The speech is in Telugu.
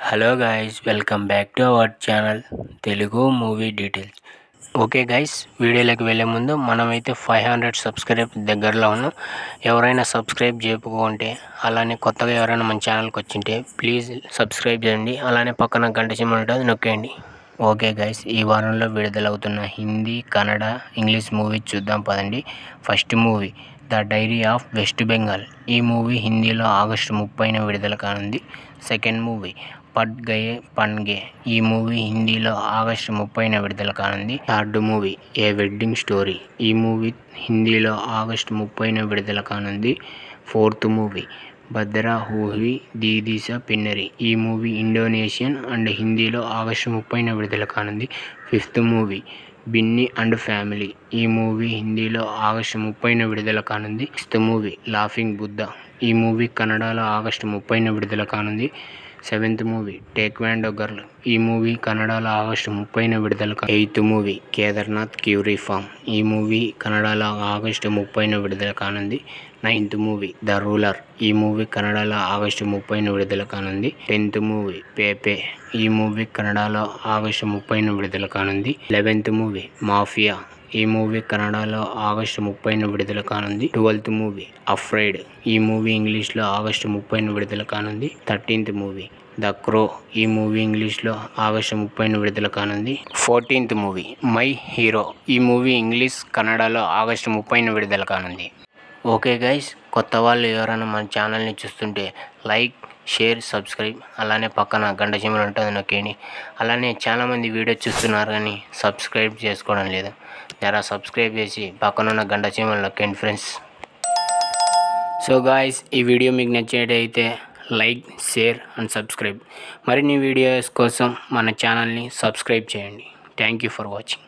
Hello guys, welcome back to our channel Telugu movie details. Okay guys, వీడియోలోకి వెళ్ళే ముందు మనమైతే 500 సబ్స్క్రైబ్ దగ్గరలో ఉన్నాం. ఎవరైనా సబ్స్క్రైబ్ చేయకపోతే, అలానే కొత్తగా ఎవరైనా మన ఛానల్కి వచ్చింటే ప్లీజ్ సబ్స్క్రైబ్ చేయండి. అలానే పక్కన గంట సింబల్ ఉంటుంది, నొక్కేయండి. ఓకే గైస్, ఈ వారంలో విడుదలవుతున్న హిందీ, కన్నడ, ఇంగ్లీష్ మూవీ చూద్దాం పదండి. First movie the diary of west Bengal. ఈ మూవీ హిందీలో ఆగస్టు 30న విడుదల కానుంది. సెకండ్ మూవీ పట్ గయే పన్ గే. ఈ మూవీ హిందీలో ఆగస్టు 30న విడుదల కానుంది. Third movie a wedding story. ఈ మూవీ హిందీలో ఆగస్టు 30న విడుదల కానుంది. ఫోర్త్ మూవీ బద్రా హూహీ దీదీసా పిన్నరి. ఈ మూవీ ఇండోనేషియన్ అండ్ హిందీలో ఆగస్టు 30న విడుదల కానుంది. Fifth movie Binny and family. ఈ మూవీ హిందీలో ఆగస్టు 30న విడుదల కానుంది. Sixth movie laughing Buddha. ఈ మూవీ కన్నడలో ఆగస్టు 30న విడుదల కానుంది. Seventh movie taekwondo girl. ఈ మూవీ కన్నడలో ఆగస్టు 30న విడుదల. Eighth movie Kedarnath curry farm. ఈ మూవీ కన్నడలో ఆగస్టు 30న విడుదల కానుంది. Ninth movie the ruler. ఈ మూవీ కన్నడలో ఆగస్టు 30న విడుదల కానుంది. 10th movie Pepe. ఈ మూవీ కన్నడలో ఆగస్టు 30న విడుదల కానుంది. 11th movie mafia. ఈ మూవీ కన్నడలో ఆగస్టు 30న విడుదల కానుంది. 12th movie afraid. ఈ మూవీ ఇంగ్లీష్లో ఆగస్టు 30న విడుదల కానుంది. 13th movie the crow. ఈ మూవీ ఇంగ్లీష్లో ఆగస్టు 30న విడుదల కానుంది. 14th movie my hero. ఈ మూవీ ఇంగ్లీష్, కన్నడలో ఆగస్టు 30న విడుదల కానుంది. ఓకే గైస్, కొత్త వాళ్ళు ఎవరైనా మన ఛానల్ని చూస్తుంటే లైక్, షేర్, సబ్స్క్రైబ్, అలానే పక్కన గంట సింబల్ ఉంటుంది, నొక్కేయండి. అలానే చాలామంది వీడియో చూస్తున్నారు కానీ సబ్స్క్రైబ్ చేసుకోవడం లేదు. జరా సబ్స్క్రైబ్ చేసి పక్కనున్న గంట సింబల్ నొక్కేయండి ఫ్రెండ్స్. సో గాయస్, ఈ వీడియో మీకు నచ్చినట్టయితే లైక్, షేర్ అండ్ సబ్స్క్రైబ్. మరిన్ని వీడియోస్ కోసం మన ఛానల్ని సబ్స్క్రైబ్ చేయండి. Thank you for watching.